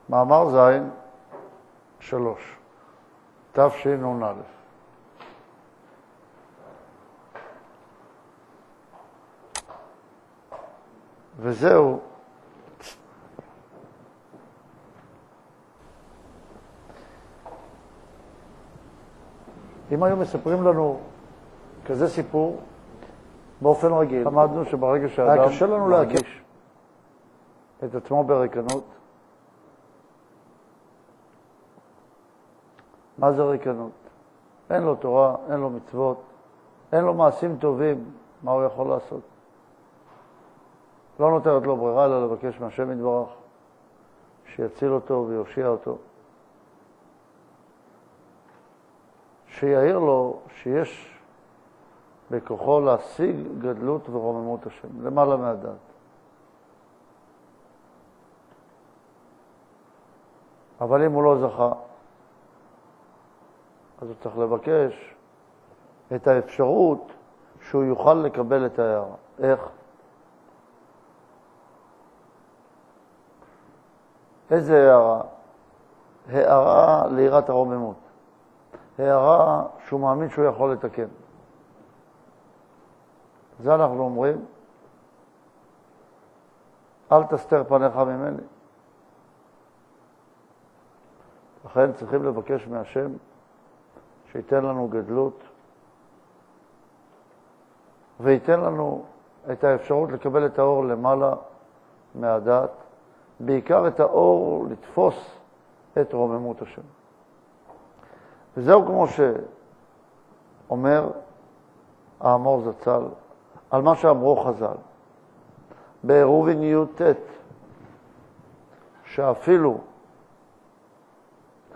מאמר זין 3, תשנ"א. וזהו, אם היו מספרים לנו כזה סיפור, באופן רגיל, למדנו שברגע שהאדם היה קשה לנו להגיש את עצמו בריקנות. מה זה ריקנות? אין לו תורה, אין לו מצוות, אין לו מעשים טובים, מה הוא יכול לעשות? לא נותרת לו ברירה אלא לבקש מהשם יתברך שיציל אותו ויושיע אותו. שיעיר לו שיש בכוחו להשיג גדלות ורוממות השם, למעלה מהדעת. אבל אם הוא לא זכה, אז הוא צריך לבקש את האפשרות שהוא יוכל לקבל את ההערה. איך? איזה הערה? הערה ליראת הרוממות. הערה שהוא מאמין שהוא יכול לתקן. זה אנחנו אומרים, אל תסתר פניך ממני. לכן צריכים לבקש מהשם שייתן לנו גדלות וייתן לנו את האפשרות לקבל את האור למעלה מהדעת, בעיקר את האור לתפוס את רוממות השם. וזהו כמו שאומר האמור זצ"ל, על מה שאמרו חז"ל, בעירובין י"ט, שאפילו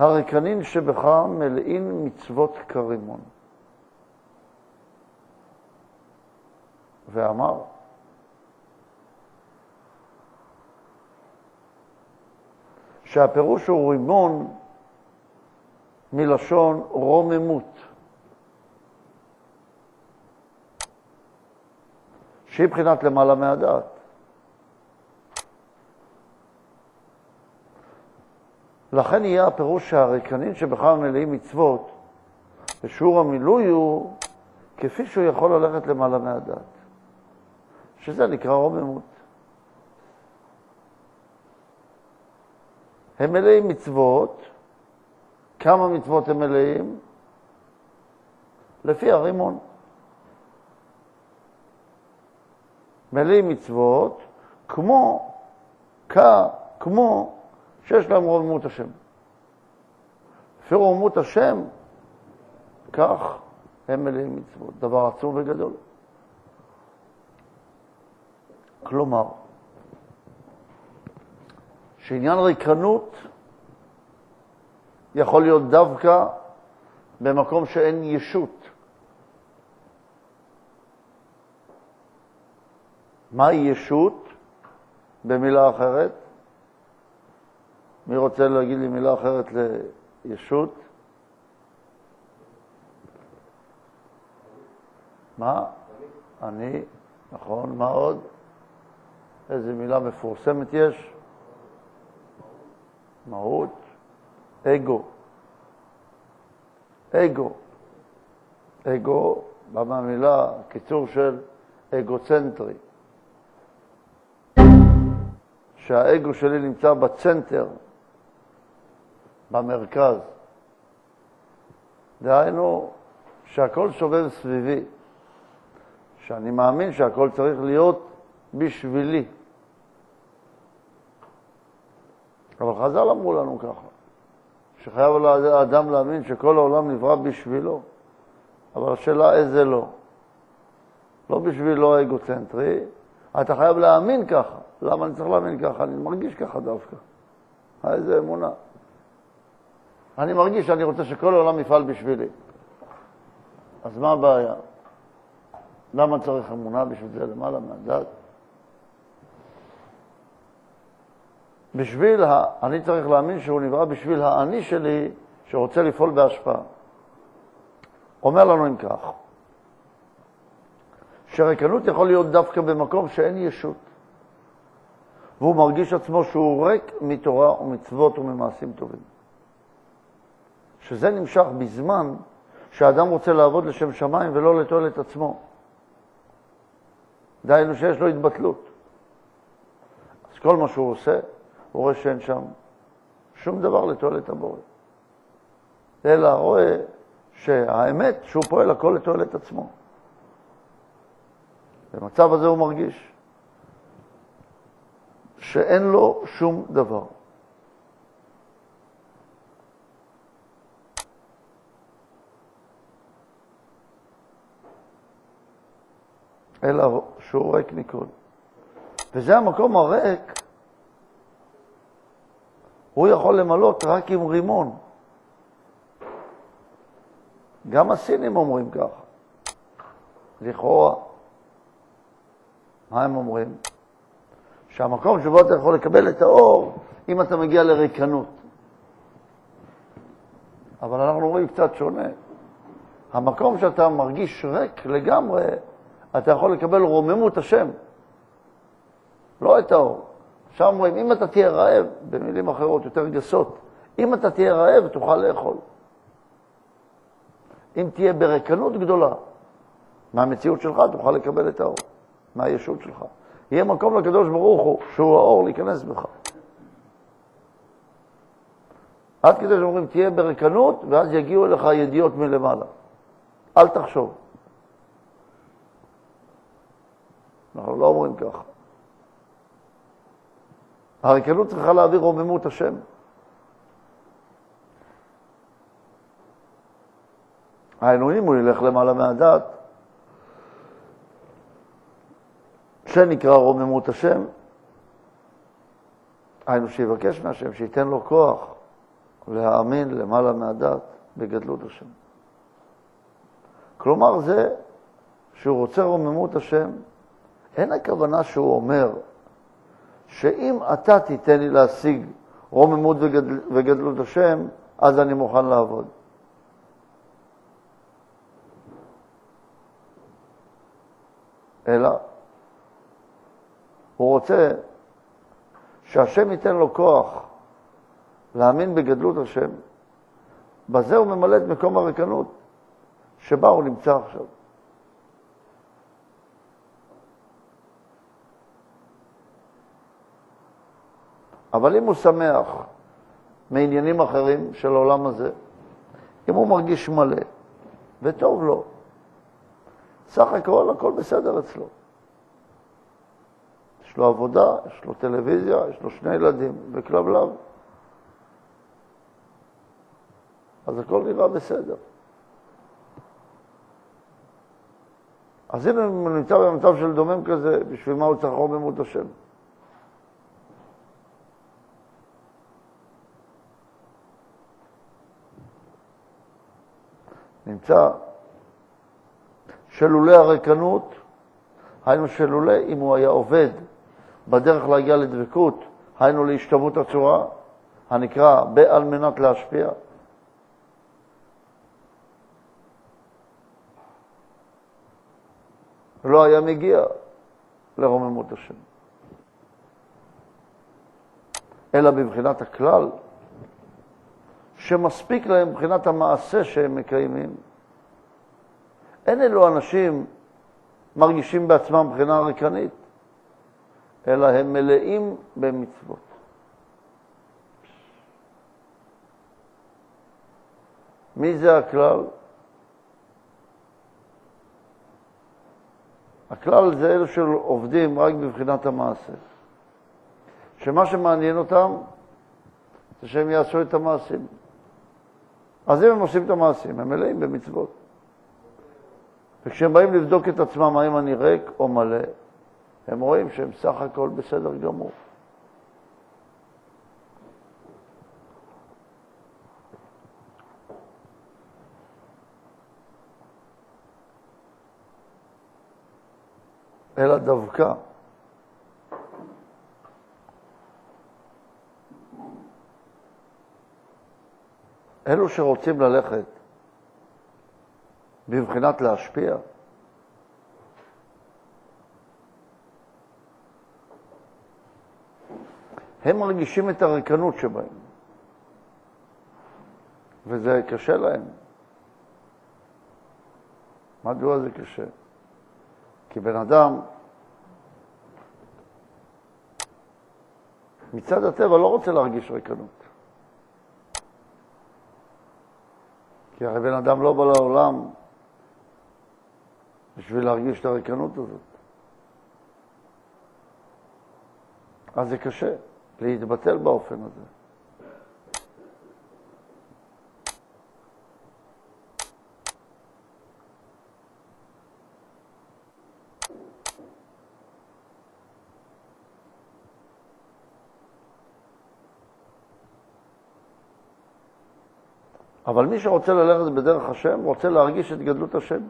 הריקנין שבך מלאין מצוות כרימון. ואמר, שהפירוש הוא רימון מלשון רוממות, שהיא בחינת למעלה מהדעת. לכן יהיה הפירוש שהריקנין שבכלל מלאים מצוות, ושיעור המילוי הוא כפי שהוא יכול ללכת למעלה מהדעת, שזה נקרא רוממות. הם מלאים מצוות. כמה מצוות הם מלאים? לפי הרימון. מלאים מצוות כמו שיש להם רוממות השם. לפי רוממות השם, כך הם מלאים מצוות. דבר עצום וגדול. כלומר, שעניין ריקנות יכול להיות דווקא במקום שאין ישות. מהי ישות? במילה אחרת? מי רוצה להגיד לי מילה אחרת לישות? מה? אני, נכון, מה עוד? איזה מילה מפורסמת יש? מהות? אגו. אגו. אגו, בא מהמילה, קיצור של אגוצנטרי. שהאגו שלי נמצא בצנטר, במרכז. דהיינו שהכל סובב סביבי. שאני מאמין שהכל צריך להיות בשבילי. אבל חז"ל אמרו לנו ככה, שחייב לאדם להאמין שכל העולם נברא בשבילו. אבל השאלה איזה לא. לא בשבילו האגוצנטרי, אתה חייב להאמין ככה. למה אני צריך להאמין ככה? אני מרגיש ככה דווקא. איזה אמונה. אני מרגיש שאני רוצה שכל העולם יפעל בשבילי. אז מה הבעיה? למה צריך אמונה בשביל זה למעלה מהדעת? אני צריך להאמין שהוא נברא בשביל האני שלי שרוצה לפעול בהשפעה. אומר לנו אם כך, שריקנות יכול להיות דווקא במקום שאין ישות. והוא מרגיש עצמו שהוא ריק מתורה ומצוות וממעשים טובים. שזה נמשך בזמן שהאדם רוצה לעבוד לשם שמיים ולא לתועלת עצמו. דהיינו שיש לו התבטלות. אז כל מה שהוא עושה, הוא רואה שאין שם שום דבר לתועלת הבורא. אלא רואה שהאמת שהוא פועל הכל לתועלת עצמו. במצב הזה הוא מרגיש שאין לו שום דבר. אלא שהוא ריק מכל. וזה המקום הריק, הוא יכול למלות רק עם רימון. גם הסינים אומרים כך. לכאורה, מה הם אומרים? שהמקום שבו אתה יכול לקבל את האור, אם אתה מגיע לריקנות. אבל אנחנו רואים קצת שונה. המקום שאתה מרגיש ריק לגמרי, אתה יכול לקבל רוממות השם. לא את האור. עכשיו אומרים, אם אתה תהיה רעב, במילים אחרות יותר גסות, אם אתה תהיה רעב, תוכל לאכול. אם תהיה בריקנות גדולה, מהמציאות שלך, תוכל לקבל את האור. מהישות שלך. יהיה מקום לקדוש ברוך הוא, שהוא האור, להיכנס בך. עד כדי שאומרים, תהיה בריקנות, ואז יגיעו אליך ידיעות מלמעלה. אל תחשוב. אנחנו לא אומרים ככה. הריקנות צריכה להעביר רוממות השם. העינויים הוא ילך למעלה מהדעת, שנקרא רוממות השם, היינו שיבקש מהשם, שייתן לו כוח להאמין למעלה מהדעת בגדלות השם. כלומר זה שהוא רוצה רוממות השם, אין הכוונה שהוא אומר שאם אתה תיתן לי להשיג רוממות וגדלות השם, אז אני מוכן לעבוד. אלא הוא רוצה שהשם ייתן לו כוח להאמין בגדלות השם. בזה הוא ממלא את מקום הריקנות שבה הוא נמצא עכשיו. אבל אם הוא שמח מעניינים אחרים של העולם הזה, אם הוא מרגיש מלא וטוב לו, סך הכל בסדר אצלו. יש לו עבודה, יש לו טלוויזיה, יש לו 2 ילדים וכלבלב. אז הכל נראה בסדר. אז הנה הוא נמצא במצב של דומם כזה, בשביל מה הוא צריך רוממות השם? נמצא שלולא הריקנות, היינו שלולא אם הוא היה עובד בדרך להגיע לדבקות, היינו להשתוות הצורה, הנקרא על מנת להשפיע. לא היה מגיע לרוממות השם. אלא בבחינת הכלל, שמספיק להם מבחינת המעשה שהם מקיימים. אין אלו אנשים מרגישים בעצמם מבחינה ריקנית, אלא הם מלאים במצוות. מי זה הכלל? הכלל זה אלו של עובדים רק בבחינת המעשה. שמה שמעניין אותם זה שהם יעשו את המעשים. אז אם הם עושים את המעשים, הם מלאים במצוות. וכשהם באים לבדוק את עצמם, האם אני ריק או מלא, הם רואים שהם סך הכל בסדר גמור. אלא דווקא אלו שרוצים ללכת בבחינת להשפיע, הם מרגישים את הריקנות שבהם. וזה קשה להם. מדוע זה קשה? כי בן אדם מצד הטבע לא רוצה להרגיש ריקנות. כי הרי בן אדם לא בא לעולם בשביל להרגיש את הריקנות הזאת. אז זה קשה להתבטל באופן הזה. אבל מי שרוצה ללכת בדרך השם, רוצה להרגיש את גדלות השם.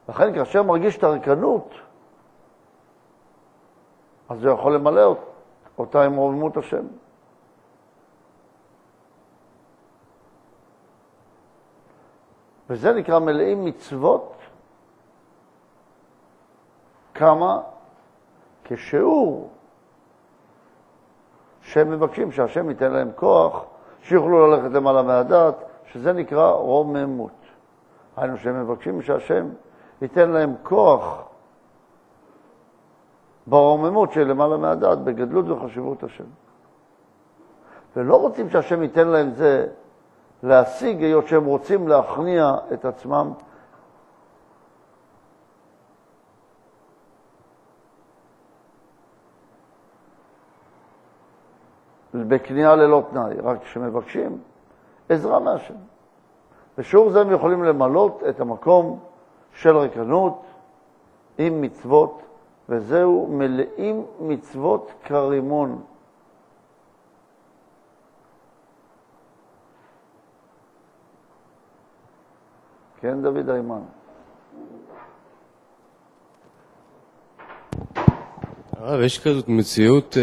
לכן כאשר מרגיש את הריקנות, אז הוא יכול למלא אותה עם רוממות השם. וזה נקרא מלאים מצוות, כמה כשיעור שהם מבקשים שהשם ייתן להם כוח, שיוכלו ללכת למעלה מהדעת, שזה נקרא רוממות. היינו שהם מבקשים שהשם ייתן להם כוח ברוממות של למעלה מהדעת, בגדלות וחשיבות השם. ולא רוצים שהשם ייתן להם זה להשיג, היות שהם רוצים להכניע את עצמם בקנייה ללא תנאי, רק כשמבקשים עזרה מהשם. בשיעור זה הם יכולים למלות את המקום של ריקנות עם מצוות, וזהו מלאים מצוות כרימון. כן, דוד הימן. הרב, יש כזאת מציאות,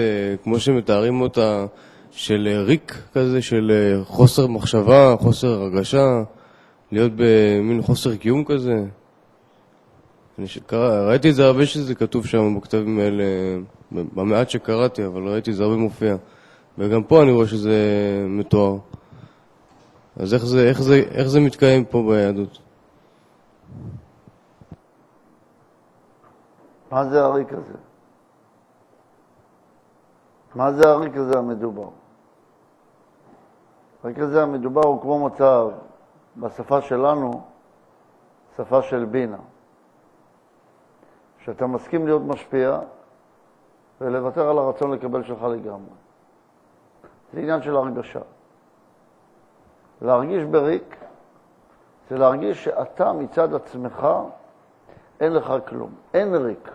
כמו שמתארים אותה, של ריק כזה, של חוסר מחשבה, חוסר הרגשה, להיות במין חוסר קיום כזה. ראיתי את זה הרבה שזה כתוב שם בכתבים האלה, במעט שקראתי, אבל ראיתי את זה הרבה מופיע. וגם פה אני רואה שזה מתואר. אז איך זה מתקיים פה ביהדות? מה זה הריק הזה? מה זה הריק הזה המדובר? הריק הזה המדובר הוא כמו מצב, בשפה שלנו, שפה של בינה. שאתה מסכים להיות משפיע ולוותר על הרצון לקבל שלך לגמרי. זה עניין של הרגשה. להרגיש בריק זה להרגיש שאתה מצד עצמך אין לך כלום, אין ריק.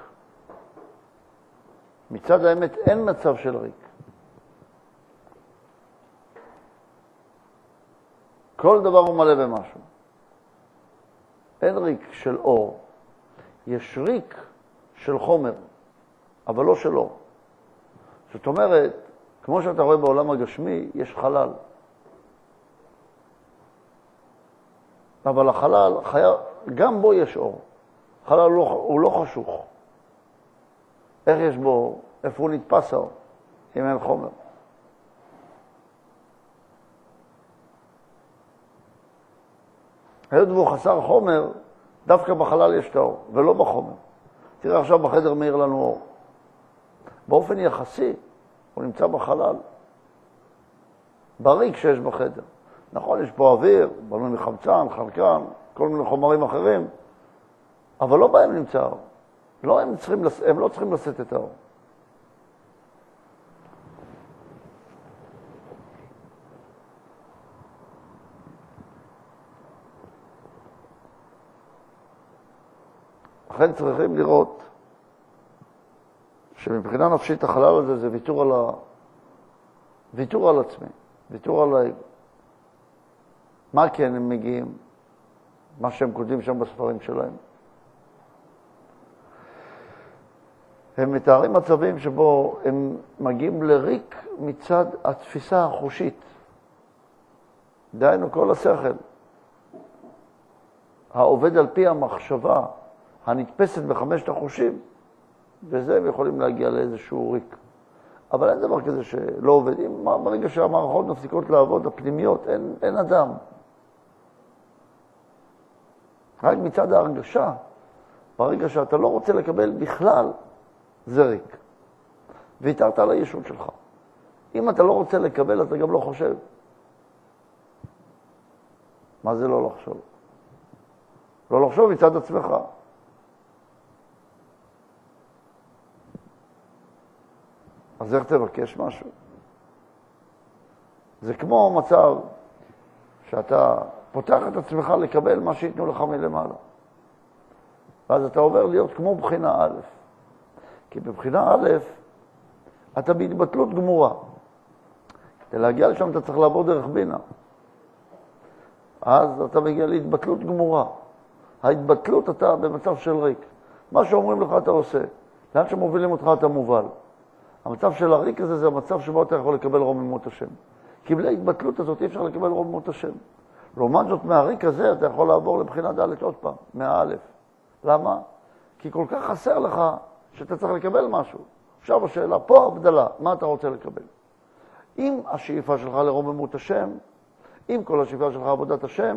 מצד האמת אין מצב של ריק. כל דבר הוא מלא במשהו. אין ריק של אור. יש ריק של חומר, אבל לא של אור. זאת אומרת, כמו שאתה רואה בעולם הגשמי, יש חלל. אבל החלל, גם בו יש אור. חלל הוא לא חשוך. איך יש בו, איפה הוא נתפס האור, אם אין חומר? היות והוא חסר חומר, דווקא בחלל יש את האור, ולא בחומר. תראה עכשיו בחדר מאיר לנו אור. באופן יחסי, הוא נמצא בחלל. בריק שיש בחדר. נכון, יש פה אוויר, בנוי מחמצן, חלקן, כל מיני חומרים אחרים, אבל לא בהם נמצא האור. לא, הם לא צריכים לשאת את האור. לכן צריכים לראות שמבחינה נפשית החלל הזה זה ויתור על עצמי, ויתור על האגו. מה כן הם מגיעים? מה שהם כותבים שם בספרים שלהם. הם מתארים מצבים שבו הם מגיעים לריק מצד התפיסה החושית. דהיינו כל השכל. העובד על פי המחשבה הנתפסת בחמשת החושים, וזה הם יכולים להגיע לאיזשהו ריק. אבל אין דבר כזה שלא עובד. ברגע שהמערכות מפסיקות לעבוד, הפנימיות, אין אדם. רק מצד ההרגשה, ברגע שאתה לא רוצה לקבל בכלל, זה ריק. והתארת על הישות שלך. אם אתה לא רוצה לקבל, אתה גם לא חושב. מה זה לא לחשוב? לא לחשוב מצד עצמך. אז איך תבקש משהו? זה כמו מצב שאתה פותח את עצמך לקבל מה שיתנו לך מלמעלה. ואז אתה עובר להיות כמו בחינה א'. כי בבחינה א', אתה בהתבטלות גמורה. כדי להגיע לשם אתה צריך לעבור דרך בינה. אז אתה מגיע להתבטלות גמורה. ההתבטלות אתה במצב של ריק. מה שאומרים לך אתה עושה. לאן שמובילים אותך אתה מובל. המצב של הריק הזה זה המצב שבו אתה יכול לקבל רוממות השם. כי בלי ההתבטלות הזאת אי אפשר לקבל רוממות השם. לעומת זאת מהריק הזה אתה יכול לעבור לבחינת ד' עוד פעם, מהאלף. למה? כי כל כך חסר לך שאתה צריך לקבל משהו. עכשיו השאלה, פה הבדלה, מה אתה רוצה לקבל? אם השאיפה שלך לרוממות השם, אם כל השאיפה שלך עבודת השם,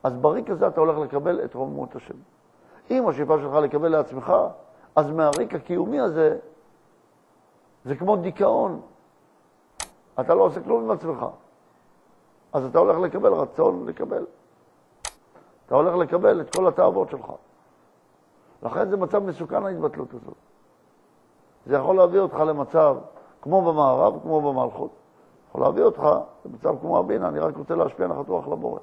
אז בריק הזה אתה הולך לקבל את רוממות השם. אם השאיפה שלך לקבל לעצמך, אז מהריק הקיומי הזה, זה כמו דיכאון. אתה לא עושה כלום עם עצמך. אז אתה הולך לקבל רצון לקבל. אתה הולך לקבל את כל התאוות שלך. לכן זה מצב מסוכן ההתבטלות הזאת. זה יכול להביא אותך למצב כמו במערב, כמו במלכות. יכול להביא אותך למצב כמו הבינה, אני רק רוצה להשפיע נחת רוח לבורא.